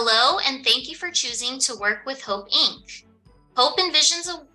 Hello, and thank you for choosing to work with Hope Inc. Hope envisions a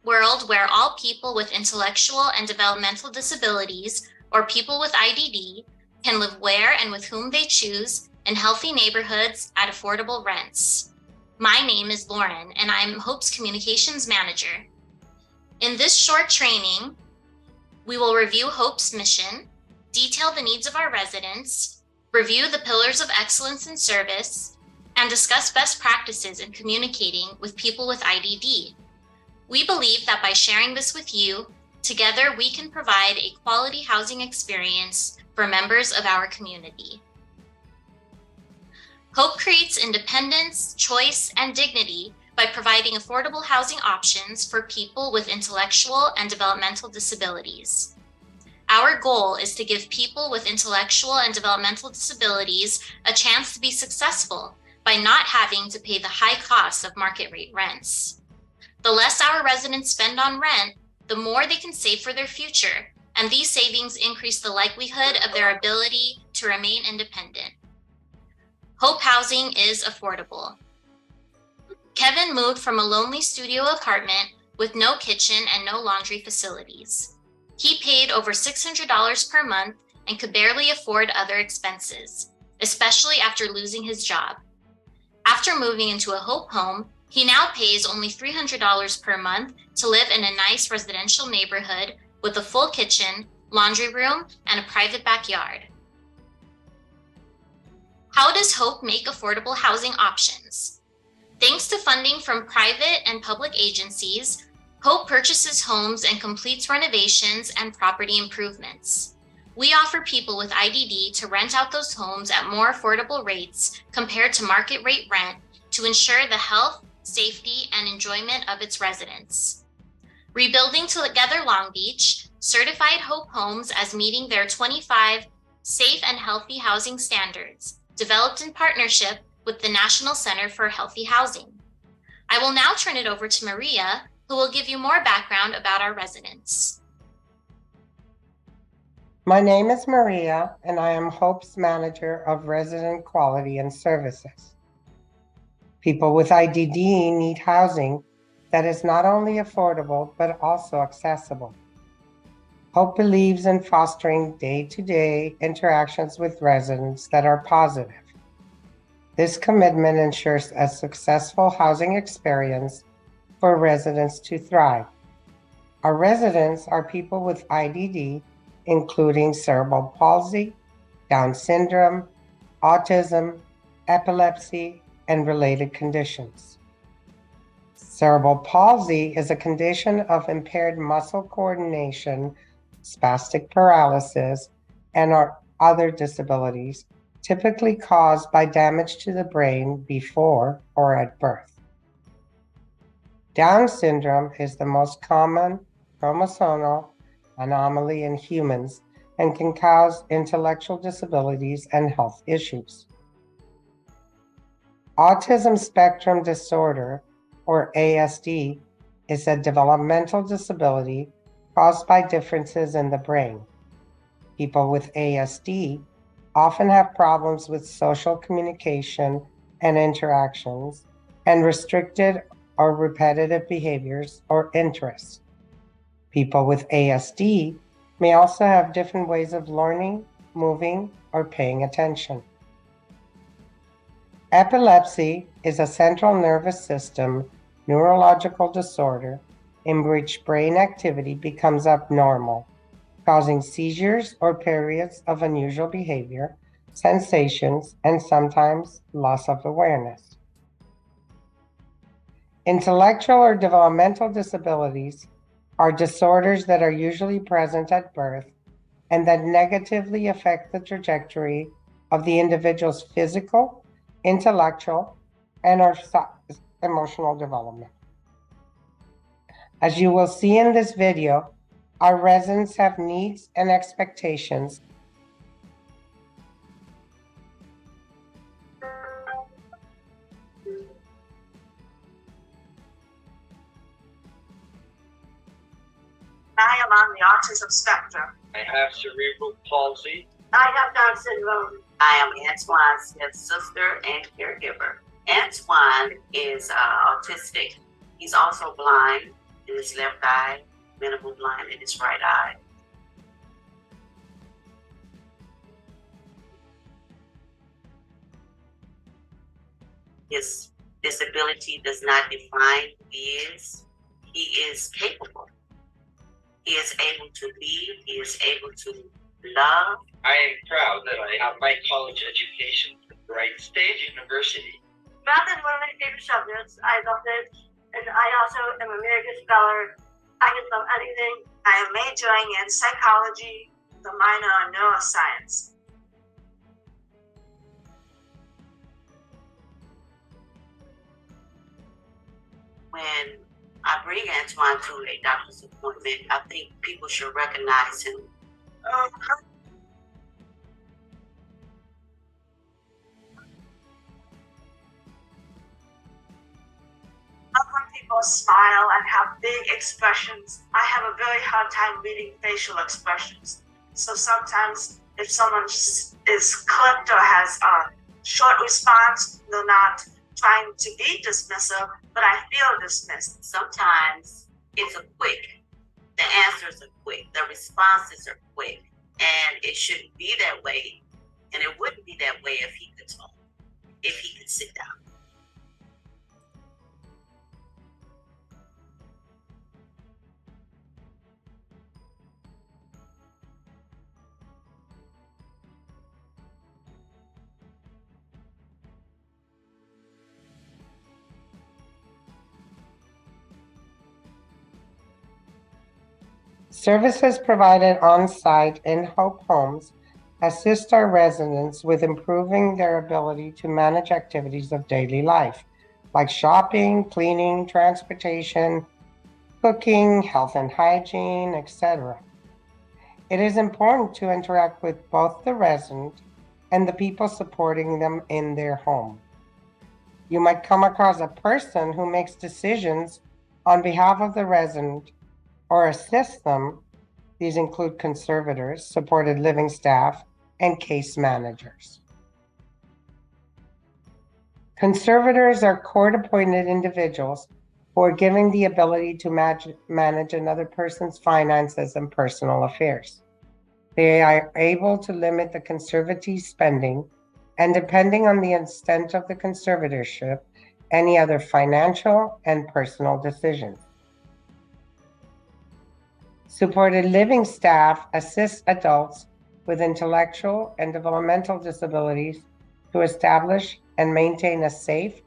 world where all people with intellectual and developmental disabilities, or people with IDD, can live where and with whom they choose in healthy neighborhoods at affordable rents. My name is Lauren, and I'm Hope's Communications Manager. In this short training, we will review Hope's mission, detail the needs of our residents, review the pillars of excellence in service, and discuss best practices in communicating with people with IDD. We believe that by sharing this with you, together we can provide a quality housing experience for members of our community. Hope creates independence, choice, and dignity by providing affordable housing options for people with intellectual and developmental disabilities. Our goal is to give people with intellectual and developmental disabilities a chance to be successful by not having to pay the high costs of market rate rents. The less our residents spend on rent, the more they can save for their future, and these savings increase the likelihood of their ability to remain independent. Hope housing is affordable. Kevin moved from a lonely studio apartment with no kitchen and no laundry facilities. He paid over $600 per month and could barely afford other expenses, especially after losing his job. After moving into a Hope home, he now pays only $300 per month to live in a nice residential neighborhood with a full kitchen, laundry room, and a private backyard. How does Hope make affordable housing options? Thanks to funding from private and public agencies, Hope purchases homes and completes renovations and property improvements. We offer people with IDD to rent out those homes at more affordable rates compared to market rate rent to ensure the health, safety, and enjoyment of its residents. Rebuilding Together Long Beach certified Hope homes as meeting their 25 safe and healthy housing standards, developed in partnership with the National Center for Healthy Housing. I will now turn it over to Maria, who will give you more background about our residents. My name is Maria, and I am Hope's Manager of Resident Quality and Services. People with IDD need housing that is not only affordable, but also accessible. Hope believes in fostering day-to-day interactions with residents that are positive. This commitment ensures a successful housing experience for residents to thrive. Our residents are people with IDD, including cerebral palsy, Down syndrome, autism, epilepsy, and related conditions. Cerebral palsy is a condition of impaired muscle coordination, spastic paralysis, and other disabilities, typically caused by damage to the brain before or at birth. Down syndrome is the most common chromosomal anomaly in humans and can cause intellectual disabilities and health issues. Autism spectrum disorder, or ASD, is a developmental disability caused by differences in the brain. People with ASD often have problems with social communication and interactions, and restricted or repetitive behaviors or interests. People with ASD may also have different ways of learning, moving, or paying attention. Epilepsy is a central nervous system neurological disorder in which brain activity becomes abnormal, causing seizures or periods of unusual behavior, sensations, and sometimes loss of awareness. Intellectual or developmental disabilities are disorders that are usually present at birth and that negatively affect the trajectory of the individual's physical, intellectual, and or emotional development. As you will see in this video, our residents have needs and expectations. I am on the autism spectrum. I have cerebral palsy. I have Down syndrome. I am Antoine Smith's sister and caregiver. Antoine is autistic. He's also blind in his left eye, minimal blind in his right eye. His disability does not define who he is. He is capable. He is able to lead. He is able to love. I am proud that I have my college education from Wright State University. Math is one of my favorite subjects. I love it. And I also am a very good speller. I can spell anything. I am majoring in psychology, the minor in neuroscience. When I bring Antoine to a doctor's appointment, I think people should recognize him. When people smile and have big expressions, I have a very hard time reading facial expressions. So sometimes if someone is clipped or has a short response, they're not trying to be dismissive, but I feel dismissed. Sometimes it's the answers are quick, the responses are quick, and it shouldn't be that way. And it wouldn't be that way if he could talk, if he could sit down. Services provided on-site in Hope Homes assist our residents with improving their ability to manage activities of daily life, like shopping, cleaning, transportation, cooking, health and hygiene, etc. It is important to interact with both the resident and the people supporting them in their home. You might come across a person who makes decisions on behalf of the resident or assist them. These include conservators, supported living staff, and case managers. Conservators are court-appointed individuals who are given the ability to manage another person's finances and personal affairs. They are able to limit the conservatee's spending and, depending on the extent of the conservatorship, any other financial and personal decisions. Supported living staff assists adults with intellectual and developmental disabilities to establish and maintain a safe,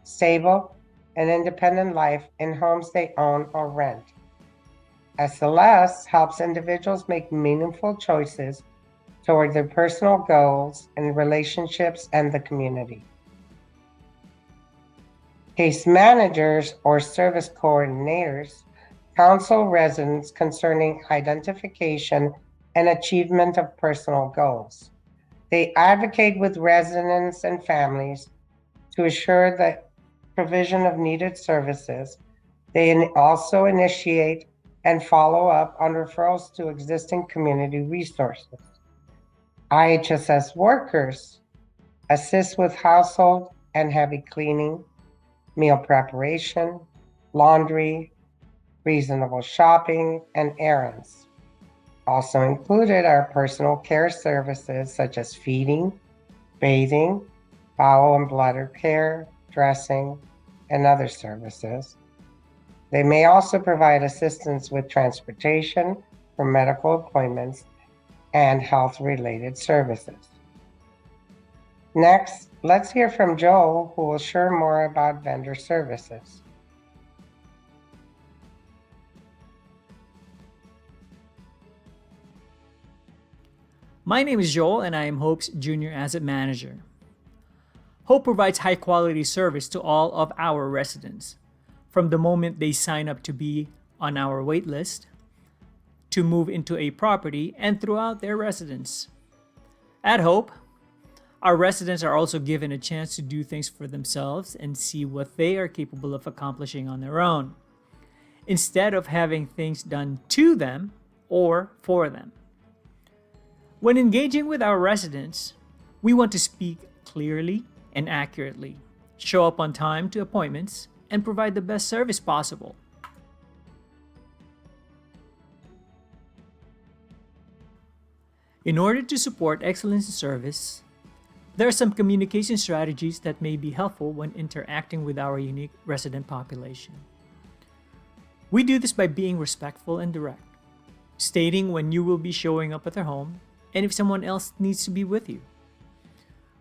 stable, and independent life in homes they own or rent. SLS helps individuals make meaningful choices toward their personal goals and relationships and the community. Case managers or service coordinators counsel residents concerning identification and achievement of personal goals. They advocate with residents and families to assure the provision of needed services. They also initiate and follow up on referrals to existing community resources. IHSS workers assist with household and heavy cleaning, meal preparation, laundry, reasonable shopping, and errands. Also included are personal care services such as feeding, bathing, bowel and bladder care, dressing, and other services. They may also provide assistance with transportation for medical appointments and health-related services. Next, let's hear from Joel, who will share more about vendor services. My name is Joel and I am Hope's Junior Asset Manager. Hope provides high quality service to all of our residents, from the moment they sign up to be on our wait list, to move into a property, and throughout their residence. At Hope, our residents are also given a chance to do things for themselves and see what they are capable of accomplishing on their own, instead of having things done to them or for them. When engaging with our residents, we want to speak clearly and accurately, show up on time to appointments, and provide the best service possible. In order to support excellence in service, there are some communication strategies that may be helpful when interacting with our unique resident population. We do this by being respectful and direct, stating when you will be showing up at their home and if someone else needs to be with you.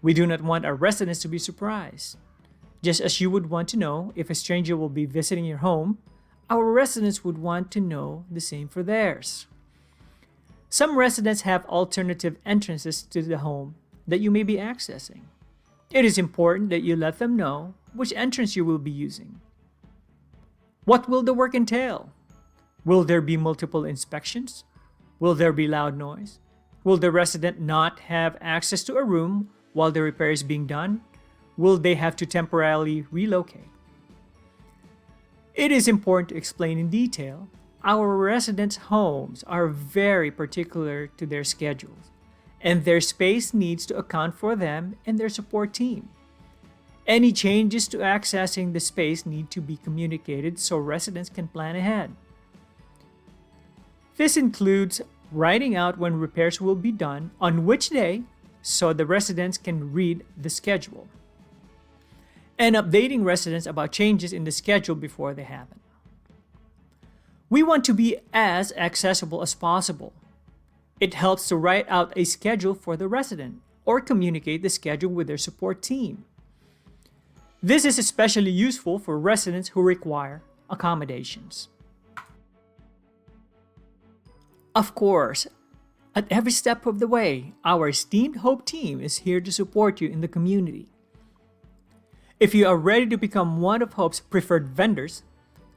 We do not want our residents to be surprised. Just as you would want to know if a stranger will be visiting your home, our residents would want to know the same for theirs. Some residents have alternative entrances to the home that you may be accessing. It is important that you let them know which entrance you will be using. What will the work entail? Will there be multiple inspections? Will there be loud noise? Will the resident not have access to a room while the repair is being done? Will they have to temporarily relocate? It is important to explain in detail. Our residents' homes are very particular to their schedules, and their space needs to account for them and their support team. Any changes to accessing the space need to be communicated so residents can plan ahead. This includes writing out when repairs will be done, on which day, so the residents can read the schedule, and updating residents about changes in the schedule before they happen. We want to be as accessible as possible. It helps to write out a schedule for the resident or communicate the schedule with their support team. This is especially useful for residents who require accommodations. Of course, at every step of the way, our esteemed Hope team is here to support you in the community. If you are ready to become one of Hope's preferred vendors,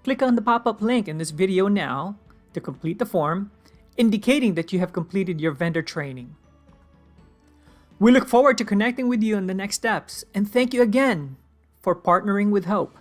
click on the pop-up link in this video now to complete the form, indicating that you have completed your vendor training. We look forward to connecting with you in the next steps, and thank you again for partnering with Hope.